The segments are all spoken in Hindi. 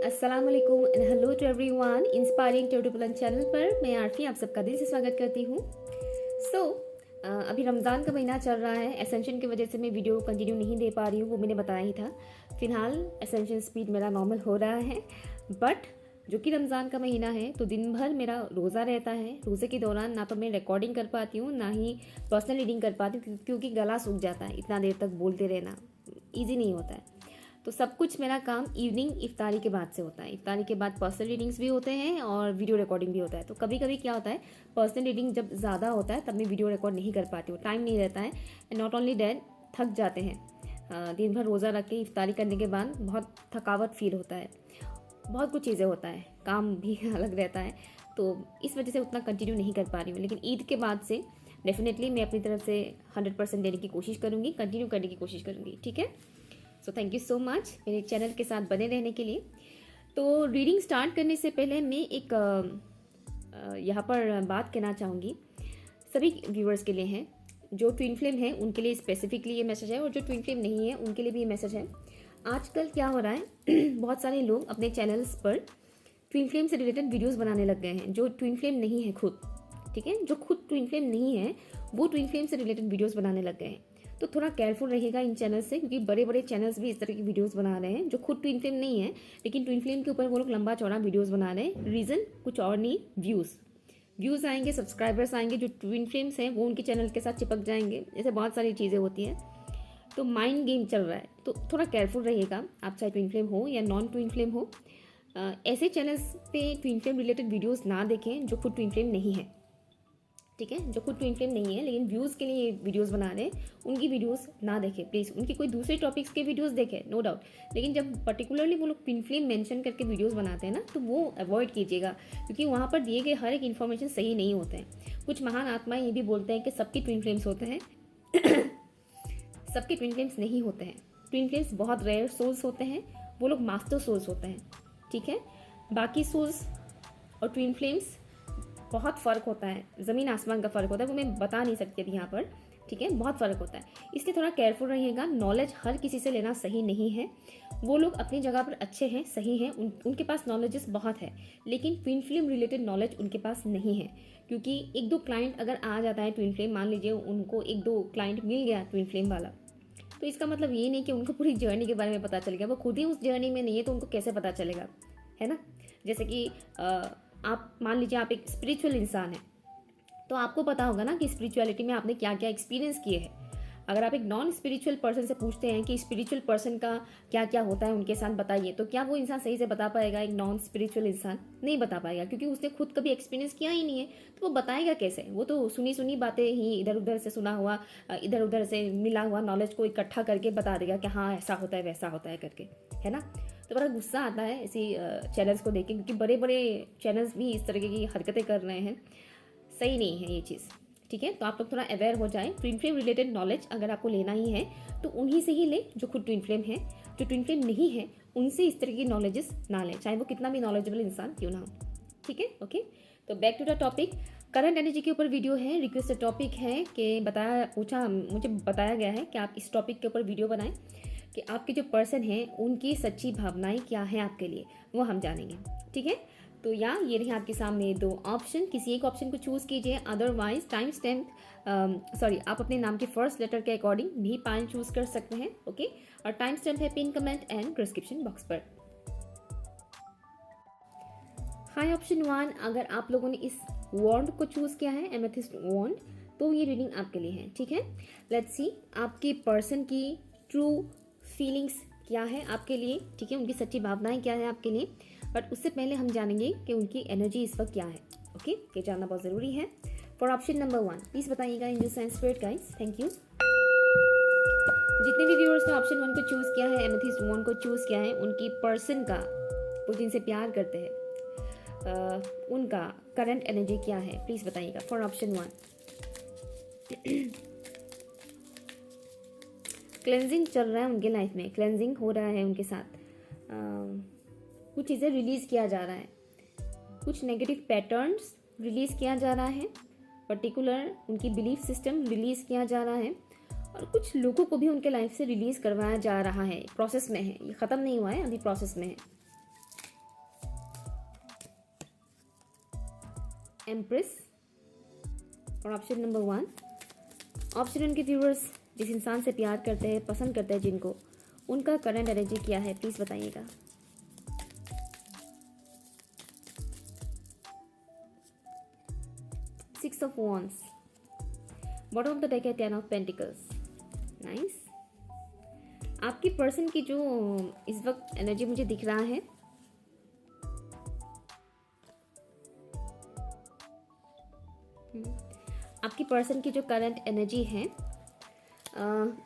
अस्सलाम वालेकुम and hello to everyone. Inspiring tutorial channel पर मैं आरफी आप सबका दिल से स्वागत करती हूँ। अभी रमज़ान का महीना चल रहा है। एसेंशन की वजह से मैं वीडियो कंटिन्यू नहीं दे पा रही हूँ, वो मैंने बताया ही था। फ़िलहाल एसेंशन स्पीड मेरा नॉर्मल हो रहा है, बट जो कि रमज़ान का महीना है तो दिन भर मेरा रोज़ा रहता है। रोज़े के दौरान ना तो मैं रिकॉर्डिंग कर पाती हूँ, ना ही पर्सनल रीडिंग कर पाती हूँ, क्योंकि गला सूख जाता है। इतना देर तक बोलते रहना ईजी नहीं होता है। तो सब कुछ मेरा काम इवनिंग इफ्तारी के बाद से होता है। इफ्तारी के बाद पर्सनल रीडिंग्स भी होते हैं और वीडियो रिकॉर्डिंग भी होता है। तो कभी कभी क्या होता है, पर्सनल रीडिंग जब ज़्यादा होता है तब मैं वीडियो रिकॉर्ड नहीं कर पाती हूँ, टाइम नहीं रहता है। एंड नॉट ओनली डैट, थक जाते हैं। दिन भर रोज़ा रख के इफ्तारी करने के बाद बहुत थकावट फील होता है, बहुत कुछ चीज़ें होता है, काम भी अलग रहता है। तो इस वजह से उतना कंटिन्यू नहीं कर पा रही हूँ। लेकिन ईद के बाद से डेफिनेटली मैं अपनी तरफ से 100% देने की कोशिश करूँगी, कंटिन्यू करने की कोशिश करूँगी। ठीक है। So thank you so much मेरे चैनल के साथ बने रहने के लिए। तो रीडिंग स्टार्ट करने से पहले मैं एक यहाँ पर बात कहना चाहूँगी, सभी व्यूअर्स के लिए हैं। जो ट्विन फ्लेम है उनके लिए स्पेसिफिकली ये मैसेज है, और जो ट्विन फ्लेम नहीं है उनके लिए भी ये मैसेज है। आजकल क्या हो रहा है बहुत सारे लोग अपने चैनल्स पर ट्विन फ्लेम से रिलेटेड वीडियोस बनाने लग गए हैं, जो ट्विन फ्लेम नहीं है खुद। ठीक है, जो खुद ट्विन फ्लेम नहीं है वो ट्विन फ्लेम से रिलेटेड वीडियोस बनाने लग गए हैं। तो थोड़ा केयरफुल रहिएगा इन चैनल से, क्योंकि बड़े बड़े चैनल्स भी इस तरह की वीडियोस बना रहे हैं जो खुद ट्विन फ्लेम नहीं है, लेकिन ट्विन फ्लेम के ऊपर वो लोग लंबा चौड़ा वीडियोस बना रहे हैं। रीज़न कुछ और नहीं, व्यूज़ आएंगे, सब्सक्राइबर्स आएंगे। जो ट्विन फ्लेम्स हैं वो उनके चैनल के साथ चिपक जाएंगे। ऐसे बहुत सारी चीज़ें होती हैं। तो माइंड गेम चल रहा है, तो थोड़ा केयरफुल रहिएगा, आप चाहे ट्विन फ्लेम हो या नॉन ट्विन फ्लेम हो। ऐसे चैनल्स पे ट्विन फ्लेम रिलेटेड वीडियोस ना देखें जो खुद ट्विन फ्लेम नहीं है। ठीक है, जो खुद ट्विन फ्लेम नहीं है लेकिन व्यूज़ के लिए वीडियोस बना रहे हैं, उनकी वीडियोस ना देखें प्लीज़। उनकी कोई दूसरे टॉपिक्स के वीडियोस देखें, नो डाउट, लेकिन जब पर्टिकुलरली वो लोग ट्विन फ्लेम मेंशन करके वीडियोस बनाते हैं ना, तो वो अवॉइड कीजिएगा, क्योंकि वहाँ पर दिए गए हर एक इन्फॉर्मेशन सही नहीं होते हैं। कुछ महान आत्माएं ये भी बोलते हैं कि सबके ट्विन फ्लेम्स होते हैं सबके ट्विन फ्लेम्स नहीं होते हैं। ट्विन फ्लेम्स बहुत रेयर सोल्स होते हैं, वो लोग मास्टर सोल्स होते हैं। ठीक है, बाकी सोल्स और ट्विन फ्लेम्स बहुत फ़र्क होता है, ज़मीन आसमान का फ़र्क होता है, वो मैं बता नहीं सकती अभी यहाँ पर। ठीक है, बहुत फ़र्क होता है, इसलिए थोड़ा केयरफुल रहिएगा। नॉलेज हर किसी से लेना सही नहीं है। वो लोग अपनी जगह पर अच्छे हैं, सही हैं, उनके पास नॉलेजेस बहुत है, लेकिन ट्विन फ्लेम रिलेटेड नॉलेज उनके पास नहीं है। क्योंकि एक दो क्लाइंट अगर आ जाता है ट्विन फ्लेम, मान लीजिए उनको एक दो क्लाइंट मिल गया ट्विन फ्लेम वाला, तो इसका मतलब ये नहीं कि उनको पूरी जर्नी के बारे में पता चल गया। वो खुद ही उस जर्नी में नहीं है तो उनको कैसे पता चलेगा, है ना। जैसे कि आप मान लीजिए आप एक स्पिरिचुअल इंसान हैं, तो आपको पता होगा ना कि स्पिरिचुअलिटी में आपने क्या क्या एक्सपीरियंस किए हैं। अगर आप एक नॉन स्पिरिचुअल पर्सन से पूछते हैं कि स्पिरिचुअल पर्सन का क्या क्या होता है उनके साथ बताइए, तो क्या वो इंसान सही से बता पाएगा? एक नॉन स्पिरिचुअल इंसान नहीं बता पाएगा, क्योंकि उसने खुद कभी एक्सपीरियंस किया ही नहीं है, तो वो बताएगा कैसे? वो तो सुनी सुनी बातें ही, इधर उधर से सुना हुआ, इधर उधर से मिला हुआ नॉलेज को इकट्ठा करके बता देगा कि हाँ ऐसा होता है वैसा होता है करके, है ना। तो बड़ा गुस्सा आता है ऐसी चैनल्स को देख के, क्योंकि बड़े बड़े चैनल्स भी इस तरह की हरकतें कर रहे हैं। सही नहीं है ये चीज़। ठीक है, तो आप लोग थोड़ा अवेयर हो जाएं। ट्विन फ्लेम रिलेटेड नॉलेज अगर आपको लेना ही है तो उन्हीं से ही लें जो खुद ट्विन फ्लेम है। जो ट्विन फ्लेम नहीं है उनसे इस तरह की नॉलेजेस ना लें, चाहे वो कितना भी नॉलेजेबल इंसान क्यों ना हो। ठीक है, ओके। तो back to the topic, current energy के ऊपर वीडियो है। रिक्वेस्ट टॉपिक है कि मुझे बताया गया है कि आप इस टॉपिक के ऊपर वीडियो बनाएं, कि आपके जो पर्सन हैं उनकी सच्ची भावनाएं क्या हैं आपके लिए, वो हम जानेंगे। ठीक है, तो ये रही आपके सामने दो ऑप्शन, किसी एक ऑप्शन को चूज़ कीजिए। अदरवाइज टाइम स्टैम्प आप अपने नाम के फर्स्ट लेटर के अकॉर्डिंग भी पाइन चूज़ कर सकते हैं। ओके, और टाइम स्टैम्प है pin comment and description box पर। हाई ऑप्शन 1, अगर आप लोगों ने इस वॉन्ड को चूज़ किया है, एमेथिस्ट वॉन्ड, तो ये रीडिंग आपके लिए है। ठीक है, लेट्स सी आपके पर्सन की ट्रू फीलिंग्स क्या है आपके लिए। ठीक है, उनकी सच्ची भावनाएं क्या है आपके लिए, बट उससे पहले हम जानेंगे कि उनकी एनर्जी इस वक्त क्या है। ओके, ये जानना बहुत ज़रूरी है। फॉर ऑप्शन नंबर 1 प्लीज़ बताइएगा in this spirit guys, thank you. जितने भी व्यूअर्स ने ऑप्शन 1 को चूज़ किया है, एमेथिस्ट वन को चूज़ किया है, उनकी पर्सन का, वो जिनसे प्यार करते हैं, उनका करंट एनर्जी क्या है प्लीज़ बताइएगा फॉर ऑप्शन 1। क्लेंजिंग चल रहा है उनके लाइफ में, क्लेंजिंग हो रहा है उनके साथ। कुछ चीज़ें रिलीज़ किया जा रहा है, कुछ नेगेटिव पैटर्न्स रिलीज़ किया जा रहा है, पर्टिकुलर उनकी बिलीफ सिस्टम रिलीज़ किया जा रहा है, और कुछ लोगों को भी उनके लाइफ से रिलीज़ करवाया जा रहा है। प्रोसेस में है, ये ख़त्म नहीं हुआ है, अभी प्रोसेस में है। एम्प्रेस और ऑप्शन नंबर 1। ऑप्शन उनके व्यूअर्स जिस इंसान से प्यार करते हैं, पसंद करते हैं जिनको, उनका करंट एनर्जी क्या है, प्लीज़ बताइएगा। Six of wands, bottom of the deck है 10 ऑफ पेंटिकल्स। नाइस। आपकी पर्सन की जो इस वक्त एनर्जी मुझे दिख रहा है, आपकी पर्सन की जो करंट एनर्जी है,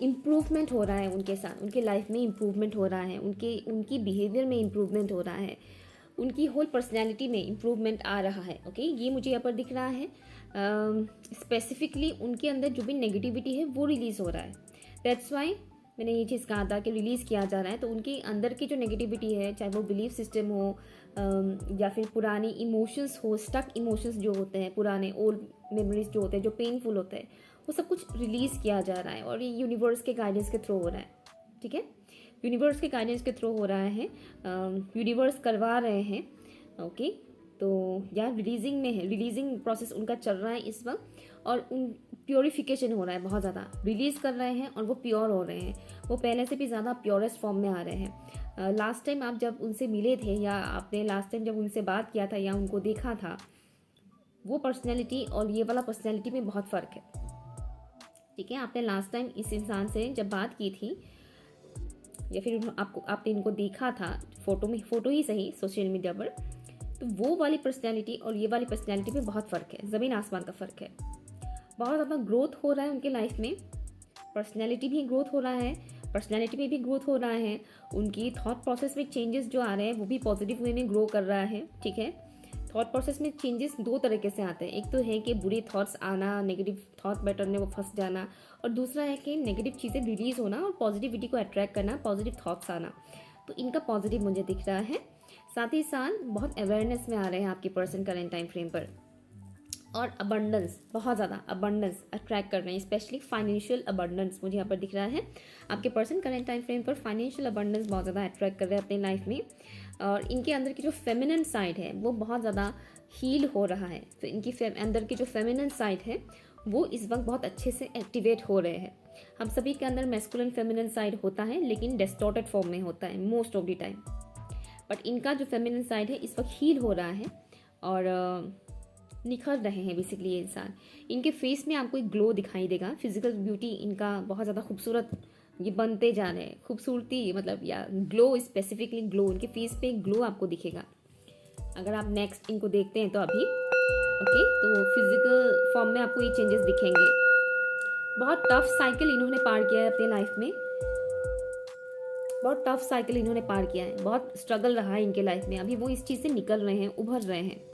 इम्प्रूवमेंट हो रहा है उनके साथ, उनके लाइफ में इम्प्रूवमेंट हो रहा है, उनकी बिहेवियर में इम्प्रूवमेंट हो रहा है, उनकी होल पर्सनैलिटी में इम्प्रूवमेंट आ रहा है। ओके, ये मुझे यहाँ पर दिख रहा है। स्पेसिफिकली उनके अंदर जो भी नेगेटिविटी है वो रिलीज़ हो रहा है। दैट्स वाई मैंने ये चीज़ कहा था कि रिलीज़ किया जा रहा है। तो उनके अंदर की जो नेगेटिविटी है, चाहे वो बिलीफ सिस्टम हो या फिर पुरानी इमोशंस हो, स्टक इमोशंस जो होते हैं, पुराने ओल्ड मेमोरीज जो होते हैं, जो पेनफुल होते हैं, वो सब कुछ रिलीज़ किया जा रहा है। और ये यूनिवर्स के गाइडेंस के थ्रू हो रहा है। ठीक है, यूनिवर्स के गाइडेंस के थ्रू हो रहा है, यूनिवर्स करवा रहे हैं। ओके, तो यार रिलीजिंग में है, रिलीजिंग प्रोसेस उनका चल रहा है इस वक्त, और उन प्योरीफिकेशन हो रहा है, बहुत ज़्यादा रिलीज़ कर रहे हैं और वो प्योर हो रहे हैं। वो पहले से भी ज़्यादा प्योरेस्ट फॉर्म में आ रहे हैं। लास्ट टाइम आप जब उनसे मिले थे, या आपने लास्ट टाइम जब उनसे बात किया था या उनको देखा था, वो पर्सनैलिटी और ये वाला पर्सनैलिटी में बहुत फ़र्क है। ठीक है, आपने लास्ट टाइम इस इंसान से जब बात की थी, या फिर आपने इनको देखा था फ़ोटो ही सही सोशल मीडिया पर, तो वो वाली पर्सनैलिटी और ये वाली पर्सनैलिटी में बहुत फ़र्क है, ज़मीन आसमान का फ़र्क है। बहुत ज़्यादा ग्रोथ हो रहा है उनके लाइफ में, पर्सनैलिटी भी ग्रोथ हो रहा है, पर्सनैलिटी में भी ग्रोथ हो रहा है। उनकी थॉट प्रोसेस में चेंजेस जो आ रहे हैं वो भी पॉजिटिव वे में ग्रो कर रहा है। ठीक है, थॉट प्रोसेस में चेंजेस दो तरीके से आते हैं। एक तो है कि बुरे थॉट्स आना, नेगेटिव थॉट पैटर्न में वो फंस जाना, और दूसरा है कि नेगेटिव चीज़ें रिलीज़ होना और पॉजिटिविटी को अट्रैक्ट करना, पॉजिटिव थॉट्स आना। तो इनका पॉजिटिव मुझे दिख रहा है। साथ ही साथ बहुत अवेयरनेस में आ रहे हैं आपके पर्सन करेंट टाइम फ्रेम पर, और अबंडेंस, बहुत ज़्यादा अबंडेंस अट्रैक्ट कर रहे हैं, स्पेशली फाइनेंशियल अबंडेंस मुझे यहाँ पर दिख रहा है। आपके पर्सन करेंट टाइम फ्रेम पर फाइनेंशियल अबंडेंस बहुत ज़्यादा अट्रैक्ट कर रहे हैं अपनी लाइफ में, और इनके अंदर की जो फेमिनिन साइड है वो बहुत ज़्यादा हील हो रहा है। तो इनकी अंदर की जो फेमिनिन साइड है वो इस वक्त बहुत अच्छे से एक्टिवेट हो रहे हैं। हम सभी के अंदर मैस्कुलिन फेमिनिन साइड होता है, लेकिन डिस्टॉर्टेड फॉर्म में होता है most of the time. But इनका जो फेमिनिन साइड है इस वक्त हील हो रहा है और निखर रहे हैं बेसिकली ये इंसान। इनके फेस में आपको एक ग्लो दिखाई देगा, फिजिकल ब्यूटी इनका बहुत ज़्यादा खूबसूरत ये बनते जा रहे हैं। खूबसूरती मतलब या ग्लो, स्पेसिफिकली ग्लो, इनके फेस पे एक ग्लो आपको दिखेगा अगर आप नेक्स्ट इनको देखते हैं तो अभी। ओके, तो फिजिकल फॉर्म में आपको ये चेंजेस दिखेंगे। बहुत टफ साइकिल इन्होंने पार किया है अपने लाइफ में, बहुत टफ साइकिल इन्होंने पार किया है, बहुत स्ट्रगल रहा है इनके लाइफ में। अभी वो इस चीज़ से निकल रहे हैं, उभर रहे हैं।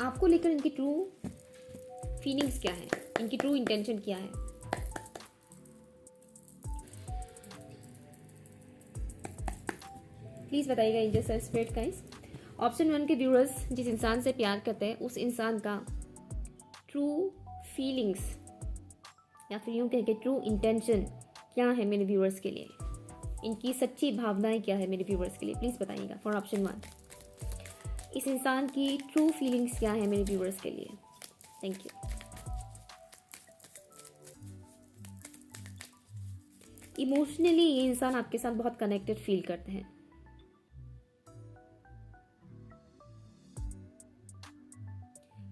आपको लेकर इनकी ट्रू फीलिंग्स क्या है, इनकी ट्रू इंटेंशन क्या है? प्लीज़ बताइएगा angel sir, spirit guys. Option 1 के व्यूअर्स जिस इंसान से प्यार करते हैं उस इंसान का ट्रू फीलिंग्स या फिर यूँ कह के ट्रू इंटेंशन क्या है मेरे व्यूअर्स के लिए, इनकी सच्ची भावनाएं क्या है मेरे व्यूअर्स के लिए, प्लीज़ बताइएगा फॉर ऑप्शन 1। इस इंसान की ट्रू फीलिंग्स क्या है मेरे व्यूअर्स के लिए? Thank you. इमोशनली ये इंसान आपके साथ बहुत कनेक्टेड फील करते हैं।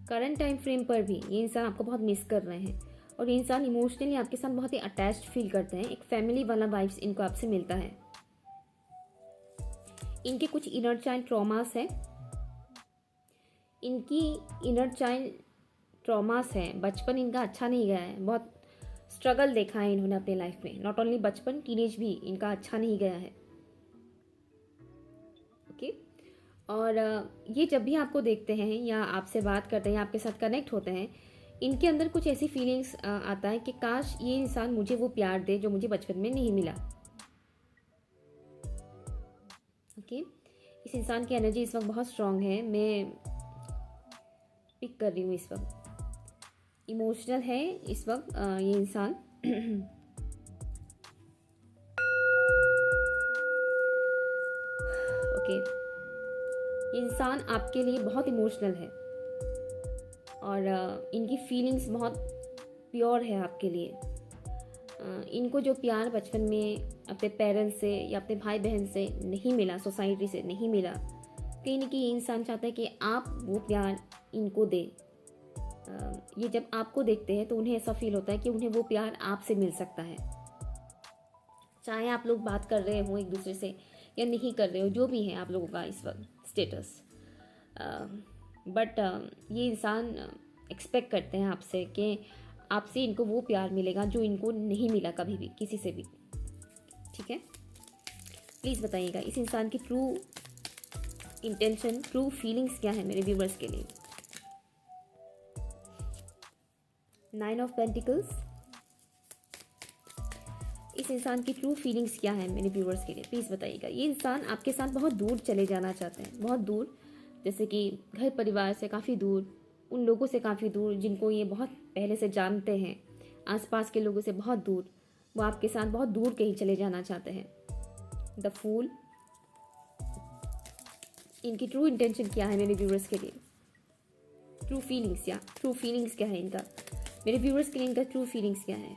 करंट टाइम फ्रेम पर भी ये इंसान आपको बहुत मिस कर रहे हैं, और ये इंसान इमोशनली आपके साथ बहुत ही अटैच्ड फील करते हैं। एक फैमिली वाला वाइब्स इनको आपसे मिलता है। इनके कुछ इनर चाइल्ड ट्रॉमास है, इनकी इनर चाइल्ड ट्रॉमास है। बचपन इनका अच्छा नहीं गया है, बहुत स्ट्रगल देखा है इन्होंने अपने लाइफ में। नॉट ओनली बचपन, टीनेज भी इनका अच्छा नहीं गया है। ओके, और ये जब भी आपको देखते हैं या आपसे बात करते हैं या आपके साथ कनेक्ट होते हैं, इनके अंदर कुछ ऐसी फीलिंग्स आता है कि काश ये इंसान मुझे वो प्यार दे जो मुझे बचपन में नहीं मिला। ओके, इस इंसान की एनर्जी इस वक्त बहुत स्ट्रांग है, मैं पिक कर रही हूँ इस वक्त। इमोशनल है इस वक्त ये इंसान। ओके, इंसान आपके लिए बहुत इमोशनल है और इनकी फीलिंग्स बहुत प्योर है आपके लिए। इनको जो प्यार बचपन में अपने पेरेंट्स से या अपने भाई बहन से नहीं मिला, सोसाइटी से नहीं मिला, कहीं ना कहीं इंसान चाहता है कि आप वो प्यार इनको दें। ये जब आपको देखते हैं तो उन्हें ऐसा फील होता है कि उन्हें वो प्यार आपसे मिल सकता है, चाहे आप लोग बात कर रहे हो एक दूसरे से या नहीं कर रहे हो, जो भी है आप लोगों का इस वक्त स्टेटस। बट ये इंसान एक्सपेक्ट करते हैं आपसे कि आपसे इनको वो प्यार मिलेगा जो इनको नहीं मिला कभी भी किसी से भी। ठीक है, प्लीज़ बताइएगा इस इंसान की ट्रू इंटेंशन, ट्रू फीलिंग्स क्या है मेरे व्यूवर्स के लिए। 9 ऑफ पेंटिकल्स, इस इंसान की ट्रू फीलिंग्स क्या है मेरे व्यूवर्स के लिए, प्लीज़ बताइएगा। ये इंसान आपके साथ बहुत दूर चले जाना चाहते हैं, बहुत दूर, जैसे कि घर परिवार से काफ़ी दूर, उन लोगों से काफ़ी दूर जिनको ये बहुत पहले से जानते हैं, आसपास के लोगों से बहुत दूर, वो आपके साथ बहुत दूर कहीं चले जाना चाहते हैं। द फूल, इनकी ट्रू इंटेंशन क्या है मेरे व्यूवर्स के लिए, ट्रू फीलिंग्स, या ट्रू फीलिंग्स क्या है इनका मेरे व्यूवर्स के लिए, इनका ट्रू फीलिंग्स क्या है।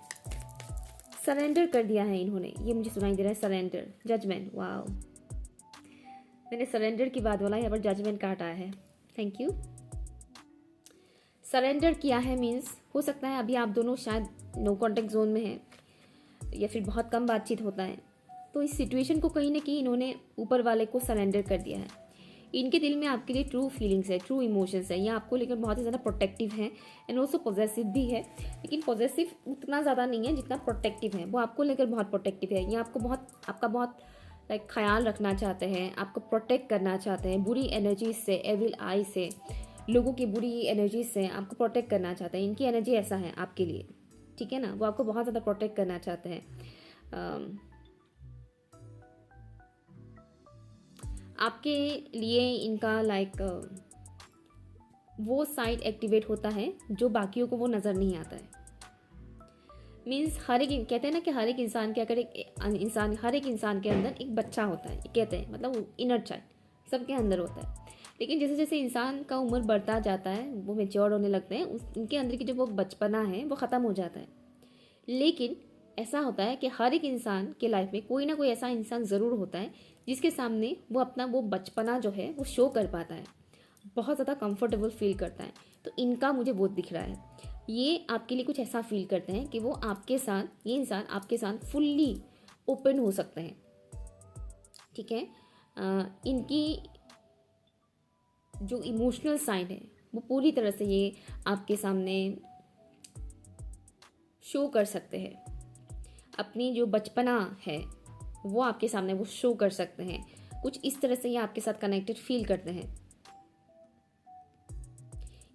सरेंडर कर दिया है इन्होंने, ये मुझे सुनाई दे रहा है सरेंडर, जजमेंट। वाओ, मैंने सरेंडर की बात बोला, यहाँ पर जजमेंट काटा है। Thank you. सरेंडर किया है मीन्स हो सकता है अभी आप दोनों शायद नो कॉन्टेक्ट जोन में हैं या फिर बहुत कम बातचीत होता है, तो इस सिचुएशन को कहीं ना कहीं इन्होंने ऊपर वाले को सरेंडर कर दिया है। इनके दिल में आपके लिए ट्रू फीलिंग्स है, ट्रू इमोशंस है, ये आपको लेकर बहुत ही ज़्यादा प्रोटेक्टिव है एंड ऑल्सो पॉजेसिव भी है, लेकिन पॉजेसिव उतना ज़्यादा नहीं है जितना प्रोटेक्टिव है। वो आपको लेकर बहुत प्रोटेक्टिव है, ये आपको बहुत, आपका बहुत लाइक ख्याल रखना चाहते हैं, आपको प्रोटेक्ट करना चाहते हैं बुरी एनर्जी से, एविल आई से, लोगों की बुरी एनर्जी से आपको प्रोटेक्ट करना चाहते हैं। इनकी एनर्जी ऐसा है आपके लिए, ठीक है ना, वो आपको बहुत ज़्यादा प्रोटेक्ट करना चाहते हैं। आपके लिए इनका लाइक वो साइड एक्टिवेट होता है जो बाकियों को वो नज़र नहीं आता है। मीन्स हर एक, कहते हैं ना कि हर एक इंसान के, अगर हर एक इंसान के अंदर एक बच्चा होता है, कहते हैं मतलब इनर चाइल्ड सबके अंदर होता है, लेकिन जैसे जैसे इंसान का उम्र बढ़ता जाता है, वो मेच्योर होने लगते हैं, उनके अंदर की जो वो बचपना है वो ख़त्म हो जाता है। लेकिन ऐसा होता है कि हर एक इंसान के लाइफ में कोई ना कोई ऐसा इंसान ज़रूर होता है जिसके सामने वो अपना वो बचपना जो है वो शो कर पाता है, बहुत ज़्यादा कंफर्टेबल फील करता है। तो इनका मुझे बहुत दिख रहा है, ये आपके लिए कुछ ऐसा फील करते हैं कि वो आपके साथ, ये इंसान आपके साथ फुल्ली ओपन हो सकते हैं। ठीक है, इनकी जो इमोशनल साइड है वो पूरी तरह से ये आपके सामने शो कर सकते हैं, अपनी जो बचपना है वो आपके सामने वो शो कर सकते हैं। कुछ इस तरह से ये आपके साथ कनेक्टेड फील करते हैं।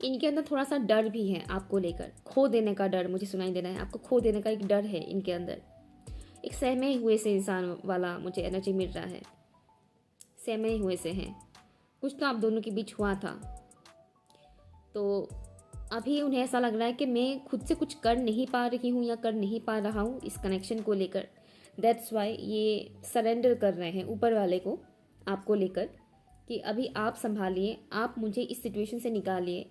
इनके अंदर थोड़ा सा डर भी है आपको लेकर, खो देने का डर मुझे सुनाई दे रहा है, आपको खो देने का एक डर है इनके अंदर। एक सहमे हुए से इंसान वाला मुझे एनर्जी मिल रहा है, सहमे हुए से हैं, कुछ तो आप दोनों के बीच हुआ था, तो अभी उन्हें ऐसा लग रहा है कि मैं खुद से कुछ कर नहीं पा रही हूँ या कर नहीं पा रहा हूँ इस कनेक्शन को लेकर। दैट्स वाई ये सरेंडर कर रहे हैं ऊपर वाले को आपको लेकर कि अभी आप संभालिए, आप मुझे इस सिचुएशन से निकालिए,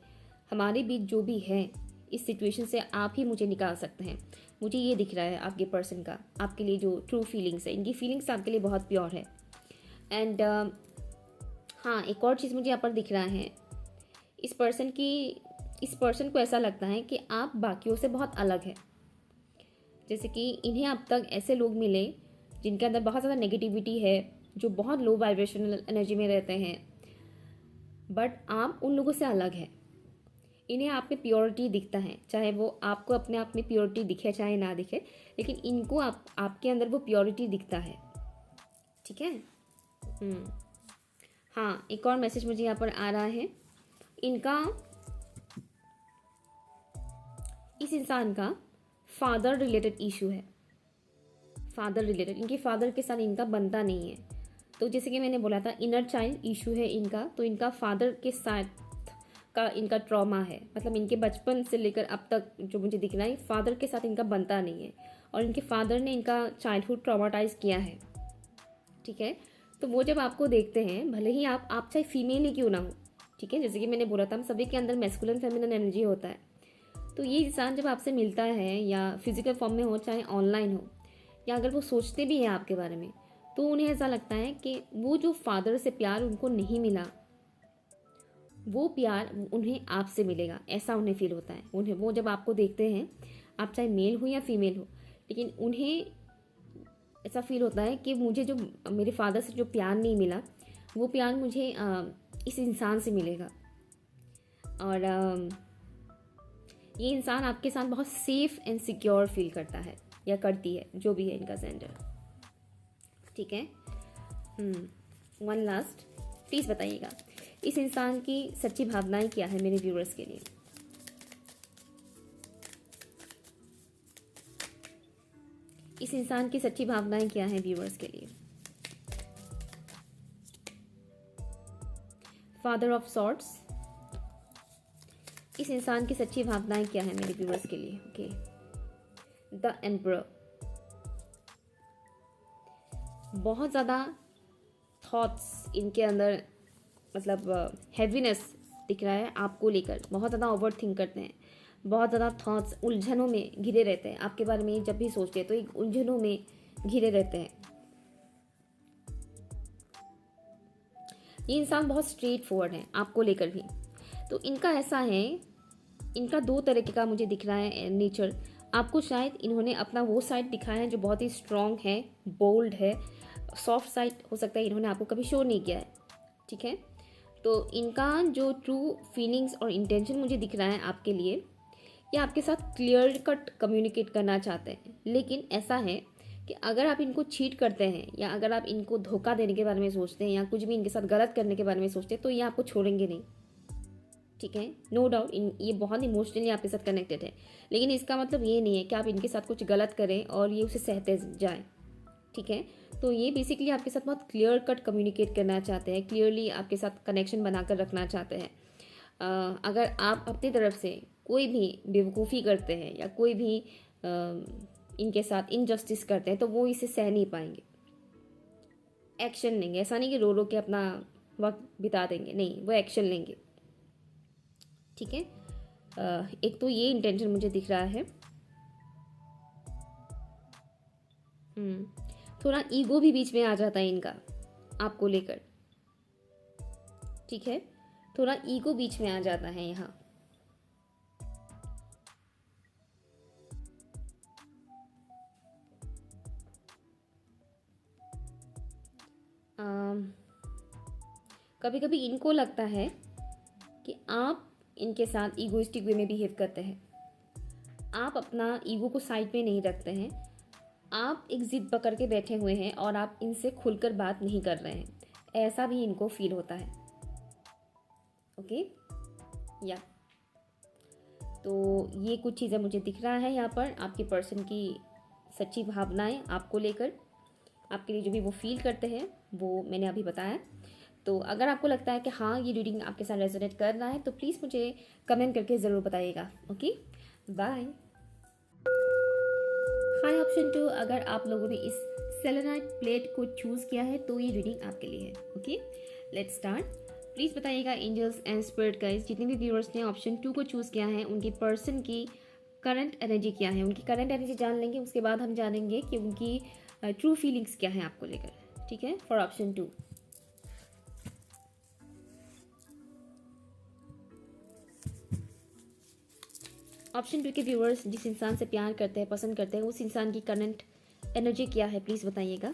हमारे बीच जो भी है इस सिचुएशन से आप ही मुझे निकाल सकते हैं। मुझे ये दिख रहा है आपके पर्सन का, आपके लिए जो ट्रू फीलिंग्स है, इनकी फीलिंग्स आपके लिए बहुत प्योर है। एंड हाँ, एक और चीज़ मुझे यहाँ पर दिख रहा है, इस पर्सन को ऐसा लगता है कि आप बाकियों से बहुत अलग है। जैसे कि इन्हें अब तक ऐसे लोग मिले जिनके अंदर बहुत ज़्यादा नेगेटिविटी है, जो बहुत लो वाइब्रेशनल एनर्जी में रहते हैं, बट आप उन लोगों से अलग है। इन्हें आप में प्योरिटी दिखता है, चाहे वो आपको अपने आप में प्योरिटी दिखे चाहे ना दिखे, लेकिन इनको आपके अंदर वो प्योरिटी दिखता है। ठीक है। हाँ, एक और मैसेज मुझे यहाँ पर आ रहा है, इनका, इस इंसान का फादर रिलेटेड इशू है, फादर रिलेटेड, इनके फादर के साथ इनका बनता नहीं है। तो जैसे कि मैंने बोला था इनर चाइल्ड इशू है इनका, तो इनका फादर के साथ का इनका ट्रॉमा है, मतलब इनके बचपन से लेकर अब तक जो मुझे दिख रहा है फादर के साथ इनका बनता नहीं है और इनके फादर ने इनका चाइल्डहुड ट्रॉमाटाइज किया है। ठीक है, तो वो जब आपको देखते हैं, भले ही आप चाहे फीमेल ही क्यों ना हो, ठीक है, जैसे कि मैंने बोला था हम सभी के अंदर मैस्कुलिन फेमिनिन एनर्जी होता है। तो ये इंसान जब आपसे मिलता है, या फिजिकल फॉर्म में हो चाहे ऑनलाइन हो, या अगर वो सोचते भी हैं आपके बारे में, तो उन्हें ऐसा लगता है कि वो जो फादर से प्यार उनको नहीं मिला, वो प्यार उन्हें आपसे मिलेगा, ऐसा उन्हें फील होता है। उन्हें वो जब आपको देखते हैं, आप चाहे मेल हो या फीमेल हो, लेकिन उन्हें ऐसा फील होता है कि मुझे जो मेरे फादर से जो प्यार नहीं मिला, वो प्यार मुझे इस इंसान से मिलेगा। और ये इंसान आपके साथ बहुत सेफ एंड सिक्योर फील करता है या करती है, जो भी है इनका जेंडर, ठीक है। वन लास्ट, प्लीज़ बताइएगा इस इंसान की सच्ची भावनाएं क्या है मेरे व्यूअर्स के लिए। इस इंसान की सच्ची भावनाएं क्या हैं व्यूअर्स के लिए। फादर ऑफ सॉर्ड्स, इस इंसान की सच्ची भावनाएं क्या है मेरे व्यूअर्स के लिए। ओके, द एम्परर, बहुत ज़्यादा थॉट्स इनके अंदर, मतलब हैवीनेस दिख रहा है आपको लेकर, बहुत ज़्यादा ओवर थिंक करते हैं, बहुत ज़्यादा थॉट्स उलझनों में घिरे रहते हैं आपके बारे में। जब भी सोचते हैं तो एक उलझनों में घिरे रहते हैं। ये इंसान बहुत स्ट्रेट फॉरवर्ड है आपको लेकर भी। तो इनका ऐसा है, इनका दो तरीके का मुझे दिख रहा है नेचर। आपको शायद इन्होंने अपना वो साइड दिखाया है जो बहुत ही स्ट्रॉन्ग है, बोल्ड है, सॉफ्ट साइड हो सकता है इन्होंने आपको कभी शो नहीं किया है, ठीक है। तो इनका जो ट्रू फीलिंग्स और इंटेंशन मुझे दिख रहा है आपके लिए, ये आपके साथ क्लियर कट कम्युनिकेट करना चाहते हैं। लेकिन ऐसा है कि अगर आप इनको चीट करते हैं, या अगर आप इनको धोखा देने के बारे में सोचते हैं, या कुछ भी इनके साथ गलत करने के बारे में सोचते हैं, तो ये आपको छोड़ेंगे नहीं, ठीक है। नो डाउट ये बहुत इमोशनली आपके साथ कनेक्टेड है, लेकिन इसका मतलब ये नहीं है कि आप इनके साथ कुछ गलत करें और ये उसे सहते जाएं, ठीक है। तो ये बेसिकली आपके साथ बहुत क्लियर कट कम्युनिकेट करना चाहते हैं, क्लियरली आपके साथ कनेक्शन बनाकर रखना चाहते हैं। अगर आप अपनी तरफ से कोई भी बेवकूफ़ी करते हैं, या कोई भी इनके साथ इनजस्टिस करते हैं, तो वो इसे सह नहीं पाएंगे, एक्शन लेंगे। ऐसा नहीं कि रो रो के अपना वक्त बिता देंगे, नहीं, वो एक्शन लेंगे, ठीक है। एक तो ये इंटेंशन मुझे दिख रहा है। थोड़ा ईगो भी बीच में आ जाता है इनका आपको लेकर, ठीक है। थोड़ा ईगो बीच में आ जाता है यहाँ। कभी कभी इनको लगता है कि आप इनके साथ ईगोइस्टिक वे में बिहेव करते हैं। आप अपना ईगो को साइड में नहीं रखते हैं, आप एक जिद पकड़ के बैठे हुए हैं और आप इनसे खुलकर बात नहीं कर रहे हैं, ऐसा भी इनको फील होता है, ओके या। तो ये कुछ चीज़ें मुझे दिख रहा है यहाँ पर, आपके पर्सन की सच्ची भावनाएं आपको लेकर, आपके लिए जो भी वो फील करते हैं, वो मैंने अभी बताया। तो अगर आपको लगता है कि हाँ ये रीडिंग आपके साथ रेजोनेट कर रहा है, तो प्लीज़ मुझे कमेंट करके ज़रूर बताइएगा, ओके बाय। हाई ऑप्शन 2, अगर आप लोगों ने इस सेलेनाइट प्लेट को चूज़ किया है तो ये रीडिंग आपके लिए है, ओके लेट्स स्टार्ट। प्लीज़ बताइएगा एंजल्स एंड स्पिरिट गाइस, जितने भी व्यूअर्स ने ऑप्शन 2 को चूज़ किया है, उनकी पर्सन की करंट एनर्जी क्या है। उनकी करंट एनर्जी जान लेंगे, उसके बाद हम जानेंगे कि उनकी ट्रू फीलिंग्स क्या है आपको लेकर, ठीक है, फॉर ऑप्शन 2। ऑप्शन 2 के व्यूअर्स जिस इंसान से प्यार करते हैं, पसंद करते हैं, उस इंसान की करंट एनर्जी क्या है, प्लीज़ बताइएगा।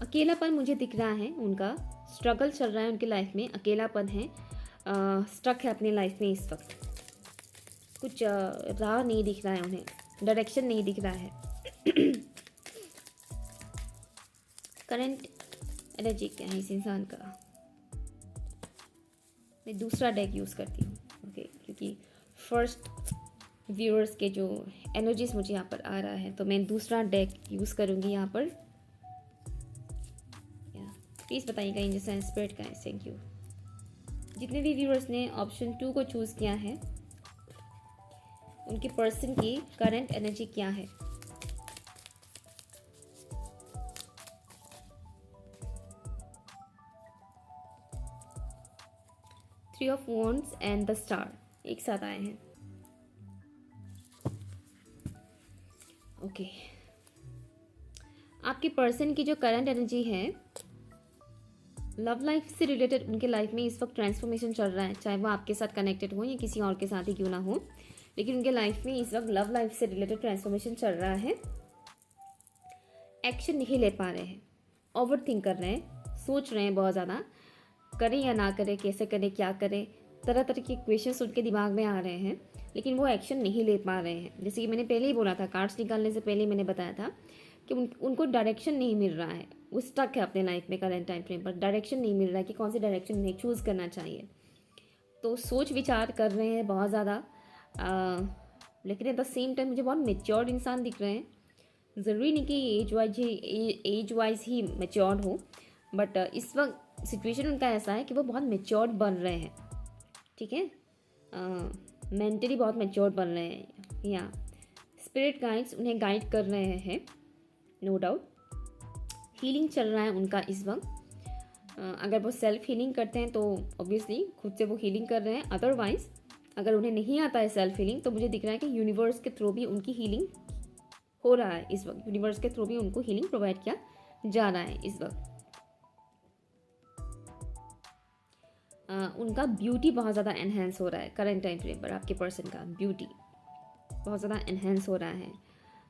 अकेलापन मुझे दिख रहा है, उनका स्ट्रगल चल रहा है उनकी लाइफ में, अकेलापन है, स्टक है अपनी लाइफ में इस वक्त, कुछ राह नहीं दिख रहा है उन्हें, डायरेक्शन नहीं दिख रहा है। करंट एनर्जी क्या है इस इंसान का। मैं दूसरा डेक यूज़ करती हूँ, ओके, क्योंकि फर्स्ट व्यूअर्स के जो एनर्जीज मुझे यहाँ पर आ रहा है, तो मैं दूसरा डेक यूज़ करूँगी यहाँ पर। प्लीज़ बताइएगा एंजल्स एंड स्पिरिट का, थैंक यू। जितने भी व्यूअर्स ने ऑप्शन 2 को चूज़ किया है, उनके पर्सन की करंट एनर्जी क्या है। 3 of wands and the star एक साथ आए हैं। ओके, आपके पर्सन की जो करंट एनर्जी है, लव लाइफ से रिलेटेड उनके लाइफ में इस वक्त ट्रांसफॉर्मेशन चल रहा है, चाहे वो आपके साथ कनेक्टेड हो या किसी और के साथ ही क्यों ना हो, लेकिन उनके लाइफ में इस वक्त लव लाइफ से रिलेटेड ट्रांसफॉर्मेशन चल रहा है। एक्शन नहीं ले पा रहे हैं, ओवर थिंक कर रहे हैं, सोच रहे हैं बहुत ज़्यादा, करें या ना करें, कैसे करें, क्या करें, तरह तरह के क्वेश्चंस उनके दिमाग में आ रहे हैं, लेकिन वो एक्शन नहीं ले पा रहे हैं। जैसे कि मैंने पहले ही बोला था, कार्ड्स निकालने से पहले मैंने बताया था कि उनको डायरेक्शन नहीं मिल रहा है, वो स्टक है अपने लाइफ में करंट टाइम फ्रेम पर, डायरेक्शन नहीं मिल रहा है कि कौन सी डायरेक्शन उन्हें चूज़ करना चाहिए। तो सोच विचार कर रहे हैं बहुत ज़्यादा, लेकिन एट द सेम टाइम मुझे बहुत मेच्योर्ड इंसान दिख रहे हैं। ज़रूरी नहीं कि एज वाइज ही मेच्योर्ड हो, बट इस वक्त सिचुएशन उनका ऐसा है कि वो बहुत मेच्योर्ड बन रहे हैं, ठीक है, मेंटली बहुत मेच्योर्ड बन रहे हैं, या स्पिरिट गाइड्स उन्हें गाइड कर रहे हैं, नो डाउट। हीलिंग चल रहा है उनका इस वक्त। अगर वो सेल्फ हीलिंग करते हैं तो ऑब्वियसली खुद से वो हीलिंग कर रहे हैं, अदरवाइज अगर उन्हें नहीं आता है सेल्फ हीलिंग तो मुझे दिख रहा है कि यूनिवर्स के थ्रू भी उनकी हीलिंग हो रहा है इस वक्त, यूनिवर्स के थ्रू भी उनको हीलिंग प्रोवाइड किया जा रहा है इस वक्त। उनका ब्यूटी बहुत ज़्यादा एनहेंस हो रहा है करंट टाइम फ्रेम पर, आपके पर्सन का ब्यूटी बहुत ज़्यादा एनहेंस हो रहा है,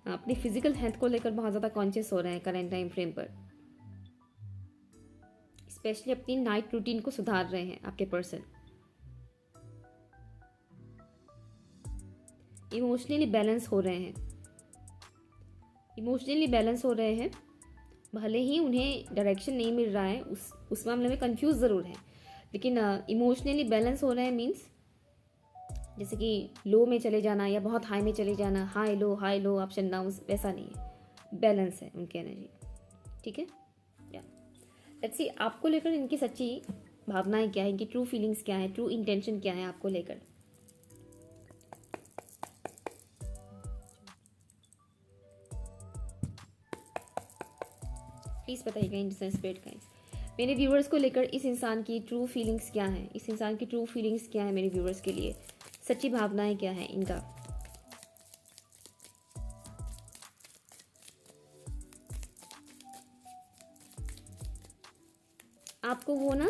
अपनी फिजिकल हेल्थ को लेकर बहुत ज़्यादा कॉन्शियस हो रहे हैं करंट टाइम फ्रेम पर, स्पेशली अपनी नाइट रूटीन को सुधार रहे हैं आपके पर्सन। इमोशनली बैलेंस हो रहे हैं, इमोशनली बैलेंस हो रहे हैं, भले ही उन्हें डायरेक्शन नहीं मिल रहा है, उस मामले में कंफ्यूज ज़रूर है, लेकिन इमोशनली बैलेंस हो रहे हैं मीन्स जैसे कि लो में चले जाना या बहुत हाई में चले जाना, high low ups and downs, वैसा नहीं है, बैलेंस है उनकी एनर्जी, ठीक है। या लेट्स सी आपको लेकर इनकी सच्ची भावनाएं क्या है, इनकी ट्रू फीलिंग्स क्या है, ट्रू इंटेंशन क्या है आपको लेकर। प्लीज़ बताइएगा इन स्पिरिट गाइड्स, मेरे व्यूअर्स को लेकर इस इंसान की ट्रू फीलिंग्स क्या है, इस इंसान की ट्रू फीलिंग्स क्या है मेरे व्यूअर्स के लिए, सच्ची भावनाएं क्या है इनका। आपको वो ना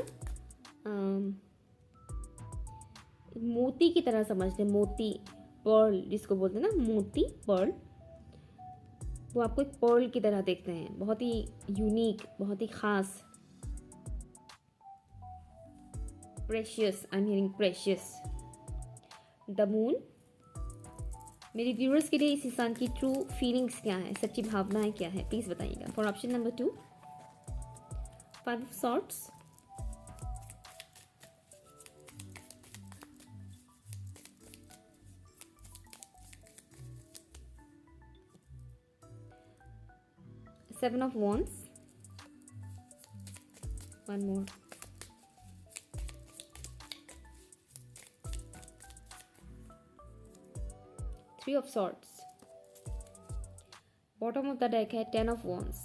मोती की तरह समझते हैं, मोती पर्ल जिसको बोलते हैं ना, मोती पर्ल, वो आपको एक पर्ल की तरह देखते हैं, बहुत ही यूनिक, बहुत ही खास, precious, I am hearing precious. The moon, मेरे व्यूअर्स के लिए इस इंसान की ट्रू फीलिंग्स क्या है, सच्ची भावनाएं क्या है, प्लीज़ बताइएगा। For option number 2, 5 of swords, seven of wands, one more, three of swords, bottom of the deck है 10 of wands.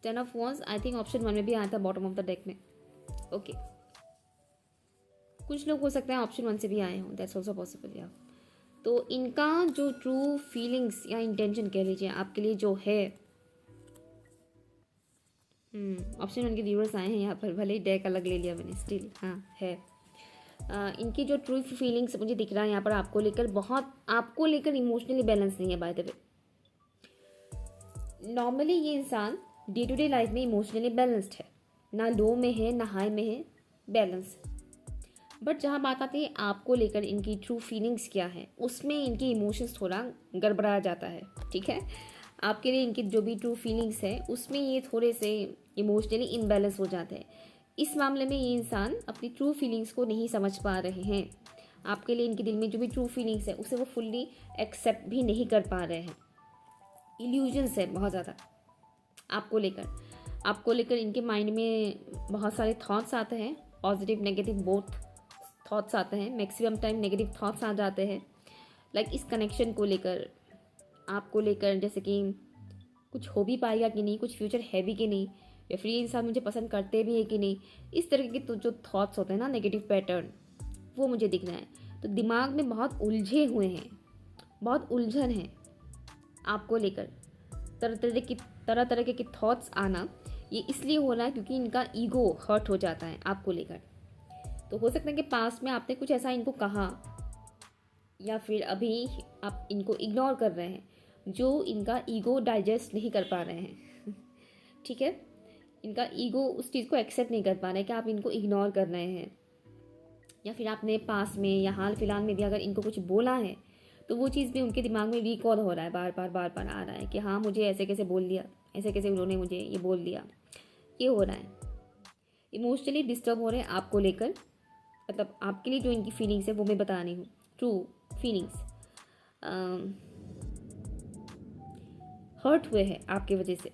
10 of wands I think option 1 में भी आया था बॉटम ऑफ द डेक में, ओके। कुछ लोग हो सकते हैं ऑप्शन 1 से भी आए हों, दैट्स ऑल्सो पॉसिबल या। तो इनका जो ट्रू फीलिंग्स या इंटेंशन कह लीजिए आपके लिए जो है, ऑप्शन 1 के व्यूअर्स आए हैं यहाँ पर, भले ही डेक अलग ले लिया मैंने, स्टिल हाँ है। इनकी जो ट्रू फीलिंग्स मुझे दिख रहा है यहाँ पर आपको लेकर, बहुत आपको लेकर इमोशनली बैलेंस नहीं है बाय द वे। नॉर्मली ये इंसान डे टू डे लाइफ में इमोशनली बैलेंस्ड है, ना लो में है ना हाई में है, बैलेंस। बट जहाँ बात आती है आपको लेकर इनकी ट्रू फीलिंग्स क्या है, उसमें इनकी इमोशंस थोड़ा गड़बड़ा जाता है, ठीक है। आपके लिए इनकी जो भी ट्रू फीलिंग्स है उसमें ये थोड़े से इमोशनली इम्बैलेंस हो जाते हैं। इस मामले में ये इंसान अपनी ट्रू फीलिंग्स को नहीं समझ पा रहे हैं, आपके लिए इनके दिल में जो भी ट्रू फीलिंग्स है उसे वो फुल्ली एक्सेप्ट भी नहीं कर पा रहे हैं। इल्यूजन्स है बहुत ज़्यादा आपको लेकर इनके माइंड में बहुत सारे थॉट्स आते हैं, पॉजिटिव नेगेटिव बोथ थॉट्स आते हैं, मैक्सिमम टाइम नेगेटिव थॉट्स आ जाते हैं। लाइक इस कनेक्शन को लेकर, आपको लेकर, जैसे कि कुछ हो भी पाएगा कि नहीं, कुछ फ्यूचर है भी कि नहीं, या फिर ये इंसान मुझे पसंद करते भी है कि नहीं, इस तरह के तो जो थॉट्स होते हैं ना, नेगेटिव पैटर्न, वो मुझे दिख रहा है। तो दिमाग में बहुत उलझे हुए हैं, बहुत उलझन है आपको लेकर। तरह तरह के थॉट्स आना ये इसलिए हो रहा है क्योंकि इनका ईगो हर्ट हो जाता है आपको लेकर। तो हो सकता है कि पास्ट में आपने कुछ ऐसा इनको कहा, या फिर अभी आप इनको इग्नोर कर रहे हैं, जो इनका ईगो डाइजेस्ट नहीं कर पा रहे हैं। ठीक है, इनका ईगो उस चीज़ को एक्सेप्ट नहीं कर पा रहे हैं कि आप इनको इग्नोर कर रहे हैं। या फिर आपने पास में या हाल फिलहाल में भी अगर इनको कुछ बोला है तो वो चीज़ भी उनके दिमाग में रिकॉल हो रहा है, बार बार आ रहा है कि हाँ मुझे ऐसे कैसे बोल दिया, ऐसे कैसे उन्होंने मुझे ये बोल दिया। ये हो रहा है, इमोशनली डिस्टर्ब हो रहे हैं आपको लेकर। मतलब आपके लिए जो इनकी फीलिंग्स है वो मैं बता रही हूँ, ट्रू फीलिंग्स। हर्ट हुए हैं आपकी वजह से।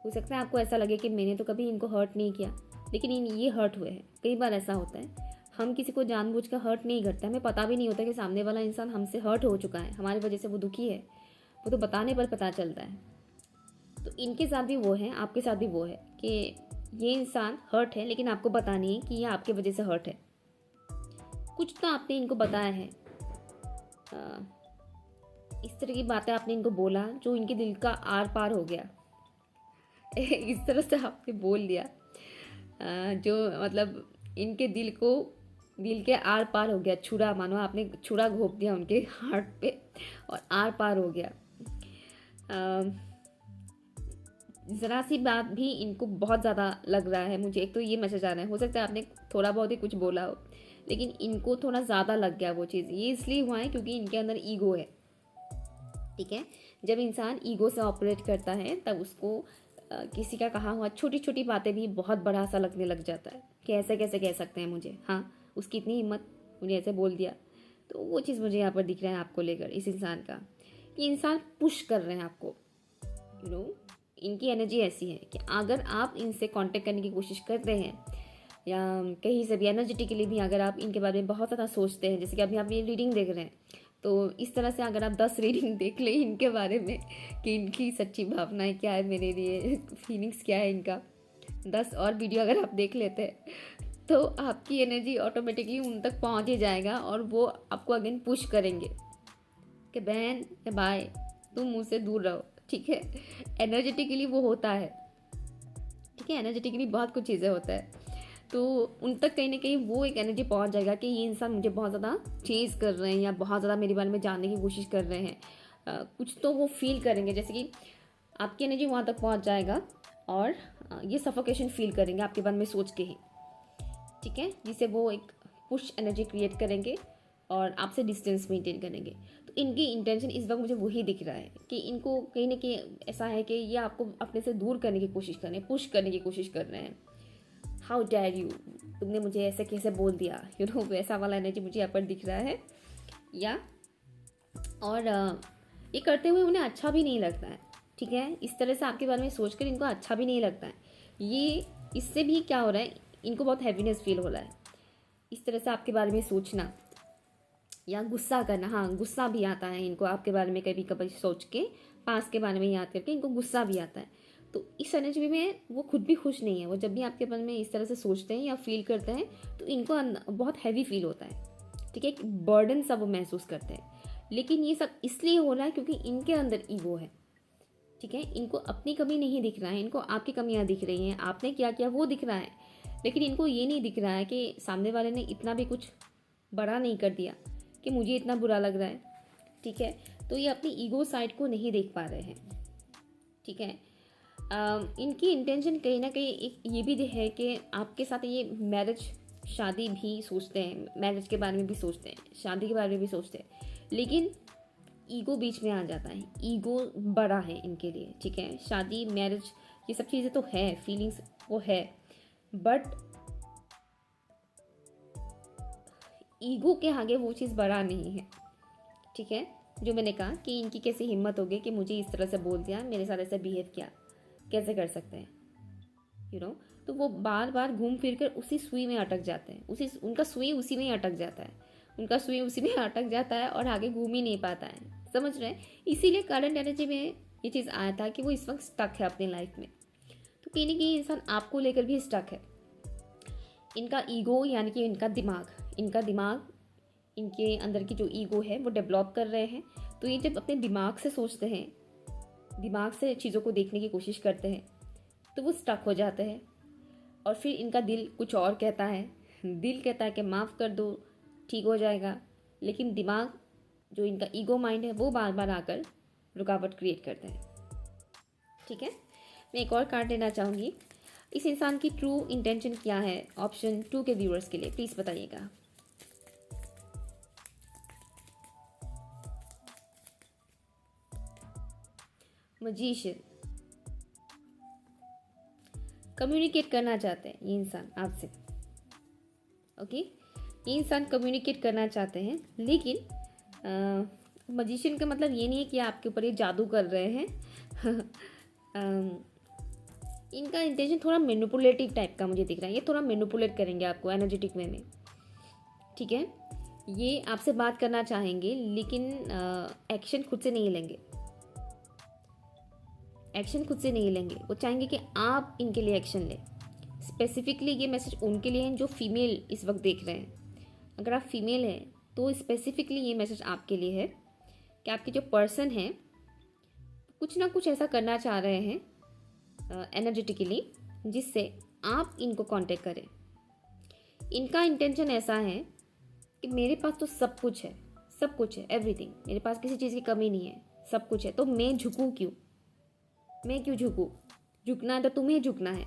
हो सकता है आपको ऐसा लगे कि मैंने तो कभी इनको हर्ट नहीं किया, लेकिन ये हर्ट हुए हैं। कई बार ऐसा होता है, हम किसी को जानबूझकर हर्ट नहीं करते, हमें पता भी नहीं होता कि सामने वाला इंसान हमसे हर्ट हो चुका है, हमारी वजह से वो दुखी है, वो तो बताने पर पता चलता है। तो इनके साथ भी वो है, आपके साथ भी वो है कि ये इंसान हर्ट है, लेकिन आपको पता नहीं है कि ये आपके वजह से हर्ट है। कुछ तो आपने इनको बताया है, इस तरह की बातें आपने इनको बोला जो इनके दिल का आर पार हो गया। इस तरह से आपने बोल दिया जो मतलब इनके दिल के आर पार हो गया। छुरा, मानो आपने छुरा घोंप दिया उनके हार्ट पे और आर पार हो गया। ज़रा सी बात भी इनको बहुत ज़्यादा लग रहा है मुझे। एक तो ये मैसेज आ रहा है, हो सकता है आपने थोड़ा बहुत ही कुछ बोला हो, लेकिन इनको थोड़ा ज़्यादा लग गया वो चीज़। ये इसलिए हुआ है क्योंकि इनके अंदर ईगो है। ठीक है, जब इंसान ईगो से ऑपरेट करता है तब उसको किसी का कहा हुआ छोटी छोटी बातें भी बहुत बड़ा सा लगने लग जाता है कि ऐसे कैसे कह सकते हैं मुझे, हाँ उसकी इतनी हिम्मत, मुझे ऐसे बोल दिया। तो वो चीज़ मुझे यहाँ पर दिख रहा है आपको लेकर, इस इंसान का। ये इंसान पुश कर रहे हैं आपको, इनकी एनर्जी ऐसी है कि अगर आप इनसे कांटेक्ट करने की कोशिश करते हैं या कहीं से भी एनर्जेटिकली भी अगर आप इनके बारे में बहुत ज़्यादा सोचते हैं, जैसे कि अभी आप ये रीडिंग देख रहे हैं, तो इस तरह से अगर आप 10 रीडिंग देख लें इनके बारे में कि इनकी सच्ची भावनाएं क्या है मेरे लिए, फीलिंग्स क्या है इनका, 10 और वीडियो अगर आप देख लेते हैं तो आपकी एनर्जी ऑटोमेटिकली उन तक पहुंच ही जाएगा और वो आपको अगेन पुश करेंगे कि बहन या भाई तुम मुझसे दूर रहो। ठीक है, एनर्जेटिकली वो होता है। ठीक है, एनर्जेटिकली बहुत कुछ चीज़ें होता है, तो उन तक कहीं ना कहीं वो एक एनर्जी पहुंच जाएगा कि ये इंसान मुझे बहुत ज़्यादा चेज़ कर रहे हैं या बहुत ज़्यादा मेरे बारे में जानने की कोशिश कर रहे हैं। कुछ तो वो फील करेंगे, जैसे कि आपकी एनर्जी वहाँ तक पहुंच जाएगा और ये सफोकेशन फील करेंगे आपके बारे में सोच के ही। ठीक है, जिससे वो एक पुश एनर्जी क्रिएट करेंगे और आपसे डिस्टेंस मेंटेन करेंगे। तो इनकी इंटेंशन इस वक्त मुझे वही दिख रहा है कि इनको कहीं ना कहीं ऐसा है कि ये आपको अपने से दूर करने की कोशिश कर रहे हैं, पुश करने की कोशिश कर रहे हैं। हाउ डेयर यू, तुमने मुझे ऐसे कैसे बोल दिया, वैसा वाला एनर्जी मुझे यहाँ पर दिख रहा है। या और ये करते हुए उन्हें अच्छा भी नहीं लगता है। ठीक है, इस तरह से आपके बारे में सोचकर इनको अच्छा भी नहीं लगता है। ये इससे भी क्या हो रहा है, इनको बहुत हैवीनेस फील हो रहा है इस तरह से आपके बारे में सोचना या गुस्सा करना। हाँ, गुस्सा भी आता है इनको आपके बारे में, कभी कभी सोच के पास के बारे में याद करके इनको गुस्सा भी आता है। तो इस एनर्जी में वो खुद भी खुश नहीं है। वो जब भी आपके बारे में इस तरह से सोचते हैं या फील करते हैं तो इनको बहुत हैवी फील होता है। ठीक है, एक बर्डन सा वो महसूस करते हैं। लेकिन ये सब इसलिए हो रहा है क्योंकि इनके अंदर ईगो है। ठीक है, इनको अपनी कमी नहीं दिख रहा है, इनको आपकी कमियां दिख रही हैं, आपने क्या किया वो दिख रहा है, लेकिन इनको ये नहीं दिख रहा है कि सामने वाले ने इतना भी कुछ बड़ा नहीं कर दिया कि मुझे इतना बुरा लग रहा है। ठीक है, तो ये अपनी ईगो साइड को नहीं देख पा रहे हैं। ठीक है, इनकी इंटेंशन कहीं ना कहीं एक ये भी है कि आपके साथ ये मैरिज, शादी भी सोचते हैं, मैरिज के बारे में भी सोचते हैं, शादी के बारे में भी सोचते हैं, लेकिन ईगो बीच में आ जाता है। ईगो बड़ा है इनके लिए। ठीक है, शादी, मैरिज, ये सब चीज़ें तो है, फीलिंग्स वो है, बट ईगो के आगे वो चीज़ बड़ा नहीं है। ठीक है, जो मैंने कहा कि इनकी कैसी हिम्मत होगी कि मुझे इस तरह से बोल दिया, मेरे साथ ऐसा बिहेव किया, कैसे कर सकते हैं, तो वो बार बार घूम फिर कर उसी सुई में अटक जाते हैं, उनका सुई उसी में ही अटक जाता है, उनका सुई उसी में अटक जाता है और आगे घूम ही नहीं पाता है। समझ रहे हैं? इसीलिए करंट एनर्जी में ये चीज़ आया था कि वो इस वक्त स्टक है अपनी लाइफ में। तो कहीं ना कहीं इंसान आपको लेकर भी स्टक है। इनका ईगो यानी कि इनका दिमाग इनका दिमाग, इनके अंदर की जो ईगो है वो डेवलप कर रहे हैं। तो ये जब अपने दिमाग से सोचते हैं, दिमाग से चीज़ों को देखने की कोशिश करते हैं, तो वो स्टक हो जाते हैं। और फिर इनका दिल कुछ और कहता है। दिल कहता है कि माफ़ कर दो, ठीक हो जाएगा, लेकिन दिमाग, जो इनका ईगो माइंड है, वो बार बार आकर रुकावट क्रिएट करता है। ठीक है, मैं एक और कार्ड लेना चाहूँगी। इस इंसान की ट्रू इंटेंशन क्या है? ऑप्शन 2 के व्यूअर्स के लिए प्लीज़ बताइएगा। मजीशियन, कम्युनिकेट करना चाहते हैं ये इंसान आपसे। ओके, ये इंसान कम्युनिकेट करना चाहते हैं, लेकिन मजिशियन का मतलब ये नहीं है कि आपके ऊपर ये जादू कर रहे हैं। इनका इंटेंशन थोड़ा मैनिपुलेटिव टाइप का मुझे दिख रहा है। ये थोड़ा मैनिपुलेट करेंगे आपको एनर्जेटिक वे में। ठीक है, ये आपसे बात करना चाहेंगे, लेकिन एक्शन खुद से नहीं लेंगे। एक्शन खुद से नहीं लेंगे, वो चाहेंगे कि आप इनके लिए एक्शन लें। स्पेसिफिकली ये मैसेज उनके लिए हैं जो फीमेल इस वक्त देख रहे हैं। अगर आप फीमेल हैं तो स्पेसिफिकली ये मैसेज आपके लिए है कि आपके जो पर्सन हैं कुछ ना कुछ ऐसा करना चाह रहे हैं एनर्जेटिकली, जिससे आप इनको कांटेक्ट करें। इनका इंटेंशन ऐसा है कि मेरे पास तो सब कुछ है, सब कुछ है, एवरीथिंग, मेरे पास किसी चीज़ की कमी नहीं है, सब कुछ है, तो मैं झुकूँ क्यों? मैं क्यों झुकूँ? झुकना है तो तुम्हें झुकना है।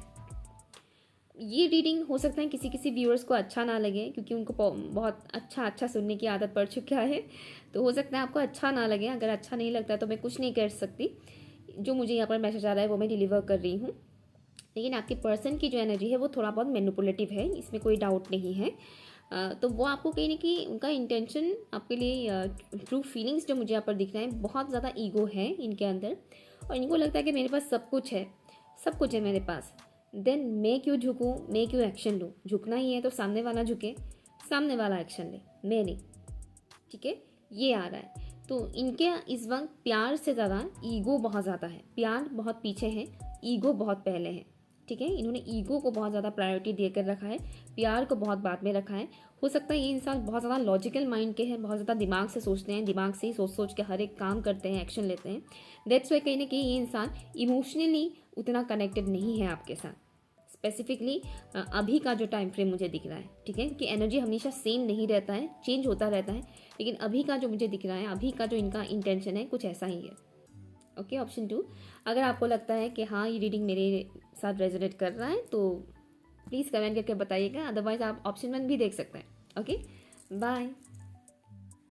ये रीडिंग हो सकता है किसी किसी व्यूअर्स को अच्छा ना लगे, क्योंकि उनको बहुत अच्छा सुनने की आदत पड़ चुका है। तो हो सकता है आपको अच्छा ना लगे। अगर अच्छा नहीं लगता तो मैं कुछ नहीं कर सकती। जो मुझे यहाँ पर मैसेज आ रहा है वो मैं डिलीवर कर रही हूँ। लेकिन आपके पर्सन की जो एनर्जी है वो थोड़ा बहुत मैनिपुलेटिव है, इसमें कोई डाउट नहीं है। तो वो आपको कहीं ना कहीं उनका इंटेंशन आपके लिए, ट्रू फीलिंग्स जो मुझे यहाँ पर दिख रहे हैं, बहुत ज़्यादा ईगो है इनके अंदर, और इनको लगता है कि मेरे पास सब कुछ है, सब कुछ है मेरे पास, देन मैं क्यों झुकूँ, मैं क्यों एक्शन लूँ? झुकना ही है तो सामने वाला झुके, सामने वाला एक्शन ले, मैं नहीं। ठीक है, ये आ रहा है। तो इनके इस वक्त प्यार से ज़्यादा ईगो बहुत ज़्यादा है। प्यार बहुत पीछे है, ईगो बहुत पहले है। ठीक है, इन्होंने ईगो को बहुत ज़्यादा प्रायोरिटी देकर रखा है, प्यार को बहुत बाद में रखा है। हो सकता है ये इंसान बहुत ज़्यादा लॉजिकल माइंड के हैं, बहुत ज़्यादा दिमाग से सोचते हैं, दिमाग से ही सोच सोच के हर एक काम करते हैं, एक्शन लेते हैं। दैट्स वाई कहीं ना कहीं ये इंसान इमोशनली उतना कनेक्टेड नहीं है आपके साथ। स्पेसिफिकली अभी का जो टाइम फ्रेम मुझे दिख रहा है, ठीक है, कि एनर्जी हमेशा सेम नहीं रहता है, चेंज होता रहता है, लेकिन अभी का जो मुझे दिख रहा है, अभी का जो इनका इंटेंशन है, कुछ ऐसा ही है। Okay, option 2। अगर आपको लगता है कि हाँ ये रीडिंग मेरे साथ रेजोनेट कर रहा है तो प्लीज़ कमेंट करके बताइएगा, अदरवाइज आप ऑप्शन 1 भी देख सकते हैं। Okay, bye.